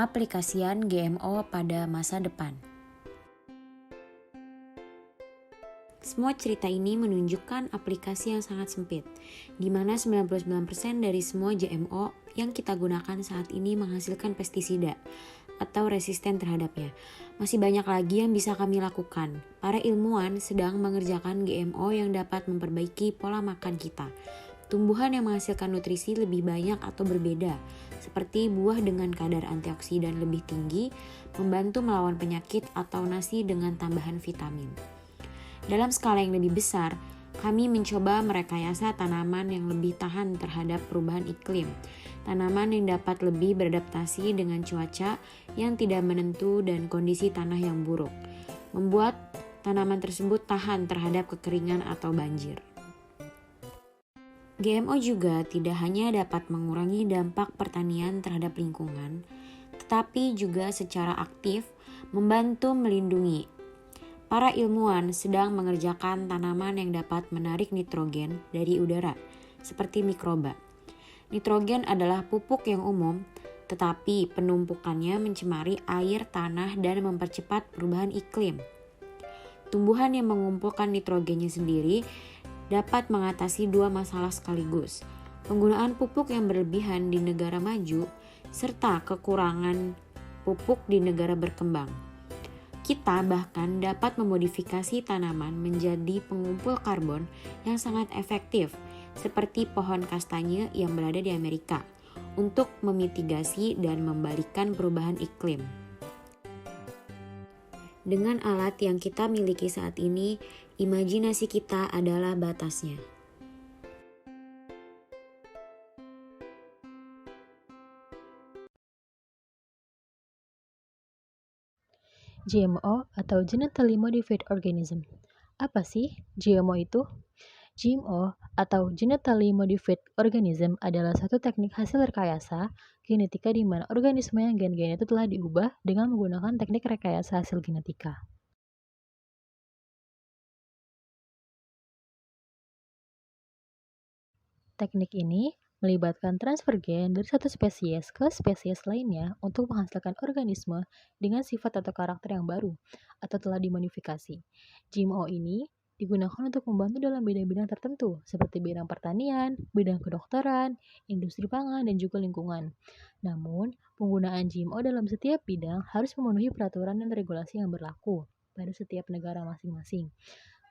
pengaplikasian GMO pada masa depan. Semua cerita ini menunjukkan aplikasi yang sangat sempit, di mana 99% dari semua GMO yang kita gunakan saat ini menghasilkan pestisida atau resisten terhadapnya. Masih banyak lagi yang bisa kami lakukan. Para ilmuwan sedang mengerjakan GMO yang dapat memperbaiki pola makan kita. Tumbuhan yang menghasilkan nutrisi lebih banyak atau berbeda, seperti buah dengan kadar antioksidan lebih tinggi, membantu melawan penyakit atau nasi dengan tambahan vitamin. Dalam skala yang lebih besar, kami mencoba merekayasa tanaman yang lebih tahan terhadap perubahan iklim. Tanaman yang dapat lebih beradaptasi dengan cuaca yang tidak menentu dan kondisi tanah yang buruk. Membuat tanaman tersebut tahan terhadap kekeringan atau banjir. GMO juga tidak hanya dapat mengurangi dampak pertanian terhadap lingkungan, tetapi juga secara aktif membantu melindungi. Para ilmuwan sedang mengerjakan tanaman yang dapat menarik nitrogen dari udara, seperti mikroba. Nitrogen adalah pupuk yang umum, tetapi penumpukannya mencemari air, tanah, dan mempercepat perubahan iklim. Tumbuhan yang mengumpulkan nitrogennya sendiri dapat mengatasi dua masalah sekaligus: penggunaan pupuk yang berlebihan di negara maju, serta kekurangan pupuk di negara berkembang. Kita bahkan dapat memodifikasi tanaman menjadi pengumpul karbon yang sangat efektif, seperti pohon kastanye yang berada di Amerika, untuk memitigasi dan membalikkan perubahan iklim. Dengan alat yang kita miliki saat ini, imajinasi kita adalah batasnya. GMO atau Genetically Modified Organism. Apa sih GMO itu? GMO atau Genetically Modified Organism adalah satu teknik hasil rekayasa genetika di mana organisme yang gen-gennya itu telah diubah dengan menggunakan teknik rekayasa hasil genetika. Teknik ini melibatkan transfer gen dari satu spesies ke spesies lainnya untuk menghasilkan organisme dengan sifat atau karakter yang baru atau telah dimodifikasi. GMO ini digunakan untuk membantu dalam bidang-bidang tertentu seperti bidang pertanian, bidang kedokteran, industri pangan, dan juga lingkungan. Namun, penggunaan GMO dalam setiap bidang harus memenuhi peraturan dan regulasi yang berlaku pada setiap negara masing-masing.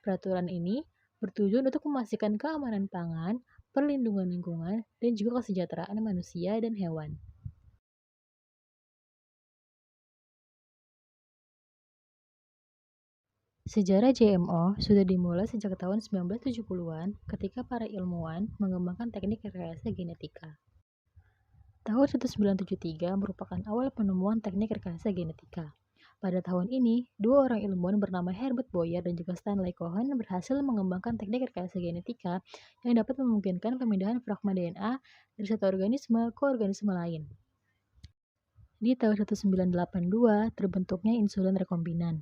Peraturan ini bertujuan untuk memastikan keamanan pangan, perlindungan lingkungan, dan juga kesejahteraan manusia dan hewan. Sejarah GMO sudah dimulai sejak tahun 1970-an ketika para ilmuwan mengembangkan teknik rekayasa genetika. Tahun 1973 merupakan awal penemuan teknik rekayasa genetika. Pada tahun ini, dua orang ilmuwan bernama Herbert Boyer dan juga Stanley Cohen berhasil mengembangkan teknik rekayasa genetika yang dapat memungkinkan pemindahan fragmen DNA dari satu organisme ke organisme lain. Di tahun 1982, terbentuknya insulin rekombinan.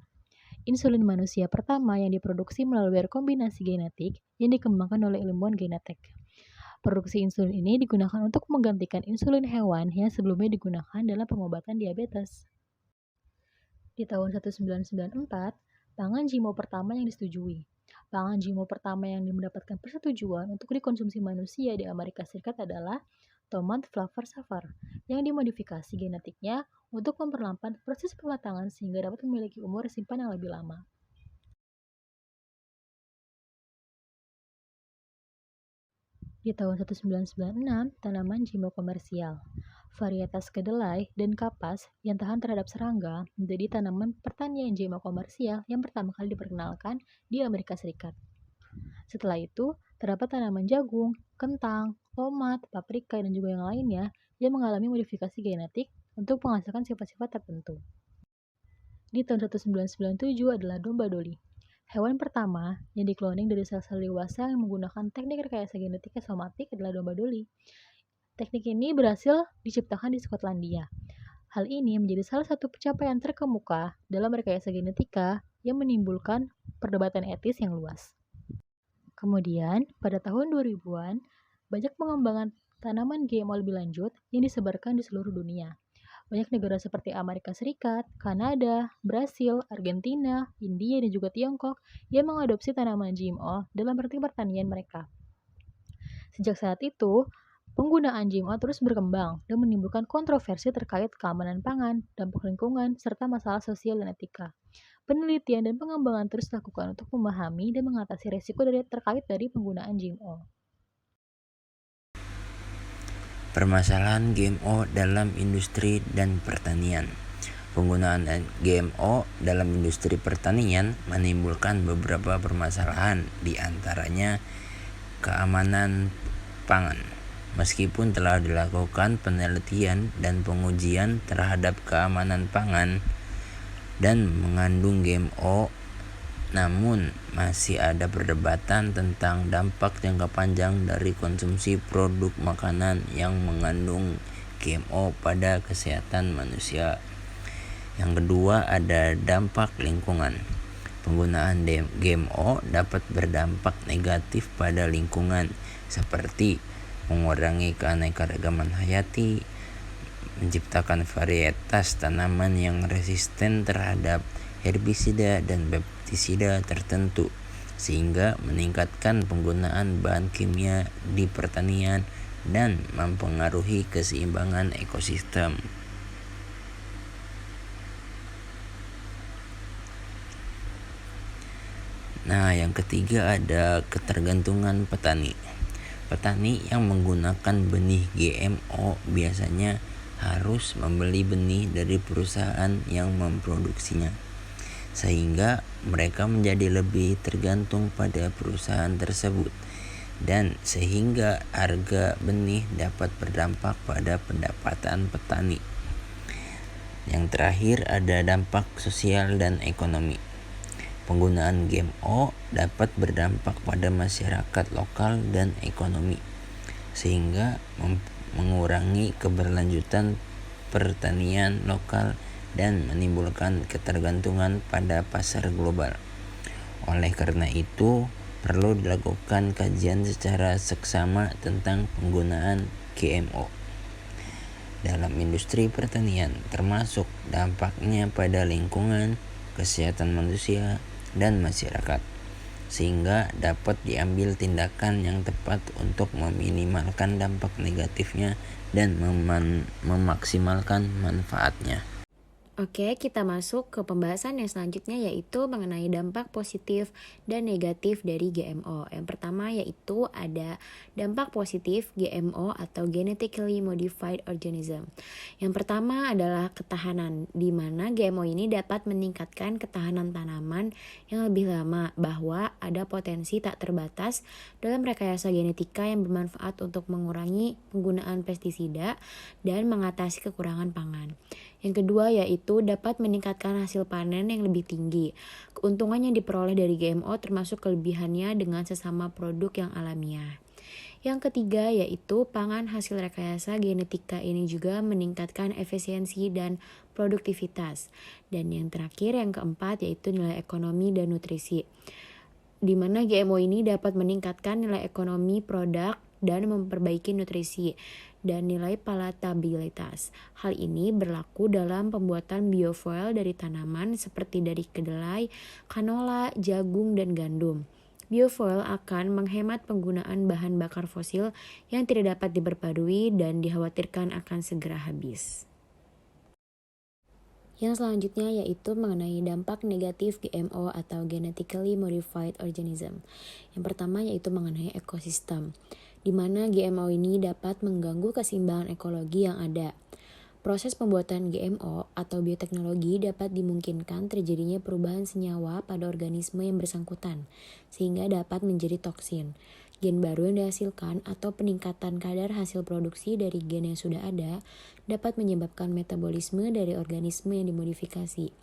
Insulin manusia pertama yang diproduksi melalui rekombinasi genetik yang dikembangkan oleh ilmuwan genetik. Produksi insulin ini digunakan untuk menggantikan insulin hewan yang sebelumnya digunakan dalam pengobatan diabetes. Di tahun 1994, pangan GMO pertama yang disetujui. Pangan GMO pertama yang mendapatkan persetujuan untuk dikonsumsi manusia di Amerika Serikat adalah tomat flavor savar, yang dimodifikasi genetiknya untuk memperlambat proses pematangan sehingga dapat memiliki umur simpan yang lebih lama. Di tahun 1996, tanaman GMO komersial. Varietas kedelai dan kapas yang tahan terhadap serangga menjadi tanaman pertanian GMO komersial yang pertama kali diperkenalkan di Amerika Serikat. Setelah itu, terdapat tanaman jagung, kentang, tomat, paprika, dan juga yang lainnya yang mengalami modifikasi genetik untuk menghasilkan sifat-sifat tertentu. Di tahun 1997 adalah domba doli. Hewan pertama yang dikloning dari sel-sel dewasa yang menggunakan teknik rekayasa genetika somatik adalah domba doli. Teknik ini berhasil diciptakan di Skotlandia. Hal ini menjadi salah satu pencapaian terkemuka dalam rekayasa genetika yang menimbulkan perdebatan etis yang luas. Kemudian, pada tahun 2000-an, banyak pengembangan tanaman GMO lebih lanjut yang disebarkan di seluruh dunia. Banyak negara seperti Amerika Serikat, Kanada, Brasil, Argentina, India, dan juga Tiongkok yang mengadopsi tanaman GMO dalam praktik pertanian mereka. Sejak saat itu, penggunaan GMO terus berkembang dan menimbulkan kontroversi terkait keamanan pangan, dampak lingkungan, serta masalah sosial dan etika. Penelitian dan pengembangan terus dilakukan untuk memahami dan mengatasi risiko terkait dari penggunaan GMO. Permasalahan GMO dalam industri dan pertanian. Penggunaan GMO dalam industri pertanian menimbulkan beberapa permasalahan, di antaranya keamanan pangan. Meskipun telah dilakukan penelitian dan pengujian terhadap keamanan pangan dan mengandung GMO, namun masih ada perdebatan tentang dampak jangka panjang dari konsumsi produk makanan yang mengandung GMO pada kesehatan manusia. Yang kedua, ada dampak lingkungan. Penggunaan GMO dapat berdampak negatif pada lingkungan, seperti mengurangi keanekaragaman hayati, menciptakan varietas tanaman yang resisten terhadap herbisida dan pestisida tertentu, sehingga meningkatkan penggunaan bahan kimia di pertanian dan mempengaruhi keseimbangan ekosistem. Nah, yang ketiga ada ketergantungan petani. Petani yang menggunakan benih GMO biasanya harus membeli benih dari perusahaan yang memproduksinya, sehingga mereka menjadi lebih tergantung pada perusahaan tersebut, dan sehingga harga benih dapat berdampak pada pendapatan petani. Yang terakhir ada dampak sosial dan ekonomi. Penggunaan GMO dapat berdampak pada masyarakat lokal dan ekonomi, sehingga mengurangi keberlanjutan pertanian lokal dan menimbulkan ketergantungan pada pasar global. Oleh karena itu, perlu dilakukan kajian secara seksama tentang penggunaan GMO dalam industri pertanian, termasuk dampaknya pada lingkungan, kesehatan manusia, dan masyarakat, sehingga dapat diambil tindakan yang tepat untuk meminimalkan dampak negatifnya dan memaksimalkan manfaatnya. Oke, kita masuk ke pembahasan yang selanjutnya, yaitu mengenai dampak positif dan negatif dari GMO. Yang pertama yaitu ada dampak positif GMO atau Genetically Modified Organism. Yang pertama adalah ketahanan, di mana GMO ini dapat meningkatkan ketahanan tanaman yang lebih lama, bahwa ada potensi tak terbatas dalam rekayasa genetika yang bermanfaat untuk mengurangi penggunaan pestisida dan mengatasi kekurangan pangan. Yang kedua yaitu dapat meningkatkan hasil panen yang lebih tinggi. Keuntungan yang diperoleh dari GMO termasuk kelebihannya dengan sesama produk yang alamiah. Yang ketiga yaitu pangan hasil rekayasa genetika ini juga meningkatkan efisiensi dan produktivitas. Dan yang terakhir, yang keempat, yaitu nilai ekonomi dan nutrisi, di mana GMO ini dapat meningkatkan nilai ekonomi produk dan memperbaiki nutrisi dan nilai palatabilitas. Hal ini berlaku dalam pembuatan biofuel dari tanaman seperti dari kedelai, kanola, jagung, dan gandum. Biofuel akan menghemat penggunaan bahan bakar fosil yang tidak dapat diperbarui dan dikhawatirkan akan segera habis. Yang selanjutnya yaitu mengenai dampak negatif GMO atau Genetically Modified Organism. Yang pertama yaitu mengenai ekosistem, di mana GMO ini dapat mengganggu keseimbangan ekologi yang ada. Proses pembuatan GMO atau bioteknologi dapat dimungkinkan terjadinya perubahan senyawa pada organisme yang bersangkutan, sehingga dapat menjadi toksin. Gen baru yang dihasilkan atau peningkatan kadar hasil produksi dari gen yang sudah ada dapat menyebabkan metabolisme dari organisme yang dimodifikasi,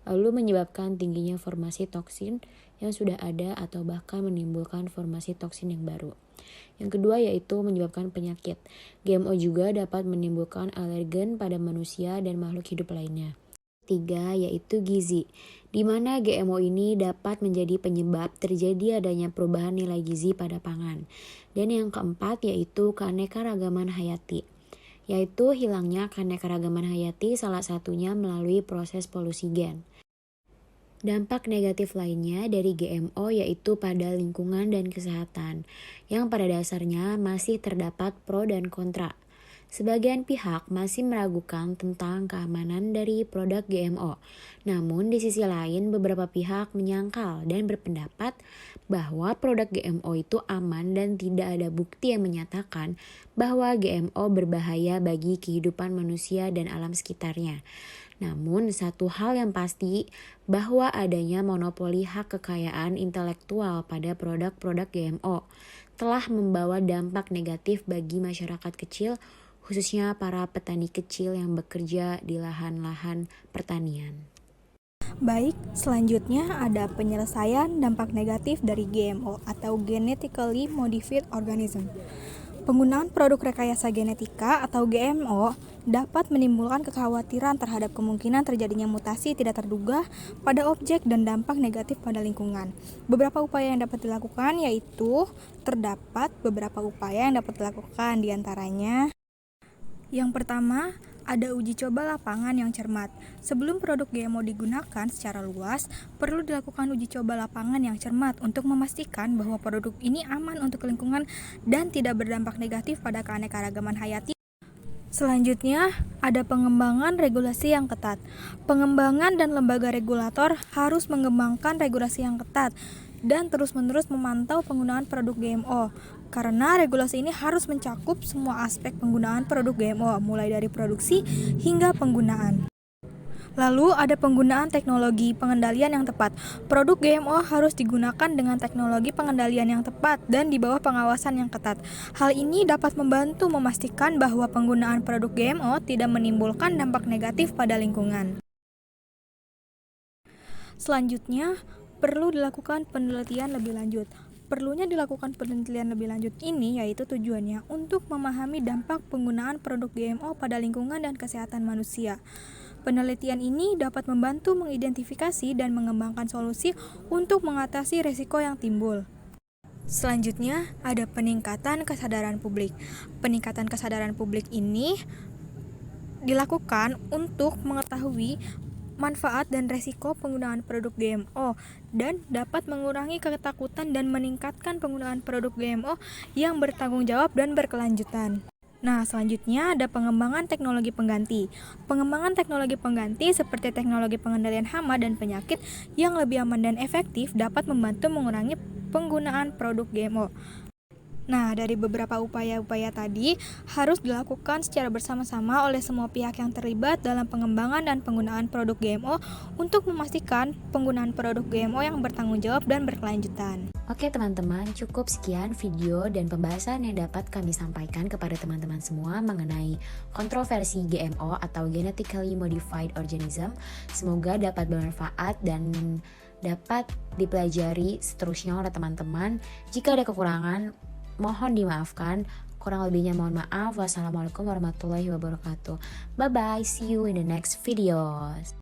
lalu menyebabkan tingginya formasi toksin yang sudah ada atau bahkan menimbulkan formasi toksin yang baru. Yang kedua yaitu menyebabkan penyakit. GMO juga dapat menimbulkan alergen pada manusia dan makhluk hidup lainnya. Tiga yaitu gizi, di mana GMO ini dapat menjadi penyebab terjadi adanya perubahan nilai gizi pada pangan. Dan yang keempat yaitu keanekaragaman hayati, yaitu hilangnya keanekaragaman hayati, salah satunya melalui proses polusi gen. Dampak negatif lainnya dari GMO yaitu pada lingkungan dan kesehatan, yang pada dasarnya masih terdapat pro dan kontra. Sebagian pihak masih meragukan tentang keamanan dari produk GMO. Namun di sisi lain beberapa pihak menyangkal dan berpendapat bahwa produk GMO itu aman dan tidak ada bukti yang menyatakan bahwa GMO berbahaya bagi kehidupan manusia dan alam sekitarnya. Namun satu hal yang pasti bahwa adanya monopoli hak kekayaan intelektual pada produk-produk GMO telah membawa dampak negatif bagi masyarakat kecil, khususnya para petani kecil yang bekerja di lahan-lahan pertanian. Baik, selanjutnya ada penyelesaian dampak negatif dari GMO atau Genetically Modified Organism. Penggunaan produk rekayasa genetika atau GMO dapat menimbulkan kekhawatiran terhadap kemungkinan terjadinya mutasi tidak terduga pada objek dan dampak negatif pada lingkungan. Beberapa upaya yang dapat dilakukan yaitu terdapat beberapa upaya yang dapat dilakukan diantaranya. Yang pertama, ada uji coba lapangan yang cermat. Sebelum produk GMO digunakan secara luas, perlu dilakukan uji coba lapangan yang cermat untuk memastikan bahwa produk ini aman untuk lingkungan dan tidak berdampak negatif pada keanekaragaman hayati. Selanjutnya, ada pengembangan regulasi yang ketat. Pengembangan dan lembaga regulator harus mengembangkan regulasi yang ketat dan terus-menerus memantau penggunaan produk GMO. Karena regulasi ini harus mencakup semua aspek penggunaan produk GMO, mulai dari produksi hingga penggunaan. Lalu ada penggunaan teknologi pengendalian yang tepat. Produk GMO harus digunakan dengan teknologi pengendalian yang tepat dan di bawah pengawasan yang ketat. Hal ini dapat membantu memastikan bahwa penggunaan produk GMO tidak menimbulkan dampak negatif pada lingkungan. Selanjutnya, perlu dilakukan penelitian lebih lanjut. Perlunya dilakukan penelitian lebih lanjut ini yaitu tujuannya untuk memahami dampak penggunaan produk GMO pada lingkungan dan kesehatan manusia. Penelitian ini dapat membantu mengidentifikasi dan mengembangkan solusi untuk mengatasi risiko yang timbul. Selanjutnya, ada peningkatan kesadaran publik. Peningkatan kesadaran publik ini dilakukan untuk mengetahui manfaat dan resiko penggunaan produk GMO dan dapat mengurangi ketakutan dan meningkatkan penggunaan produk GMO yang bertanggung jawab dan berkelanjutan. Nah, selanjutnya ada pengembangan teknologi pengganti. Pengembangan teknologi pengganti seperti teknologi pengendalian hama dan penyakit yang lebih aman dan efektif dapat membantu mengurangi penggunaan produk GMO. Nah, dari beberapa upaya-upaya tadi harus dilakukan secara bersama-sama oleh semua pihak yang terlibat dalam pengembangan dan penggunaan produk GMO untuk memastikan penggunaan produk GMO yang bertanggung jawab dan berkelanjutan. Oke teman-teman, cukup sekian video dan pembahasan yang dapat kami sampaikan kepada teman-teman semua mengenai kontroversi GMO atau Genetically Modified Organism. Semoga dapat bermanfaat dan dapat dipelajari seterusnya oleh teman-teman. Jika ada kekurangan, mohon dimaafkan. Kurang lebihnya mohon maaf. Wassalamualaikum warahmatullahi wabarakatuh. Bye bye, see you in the next videos.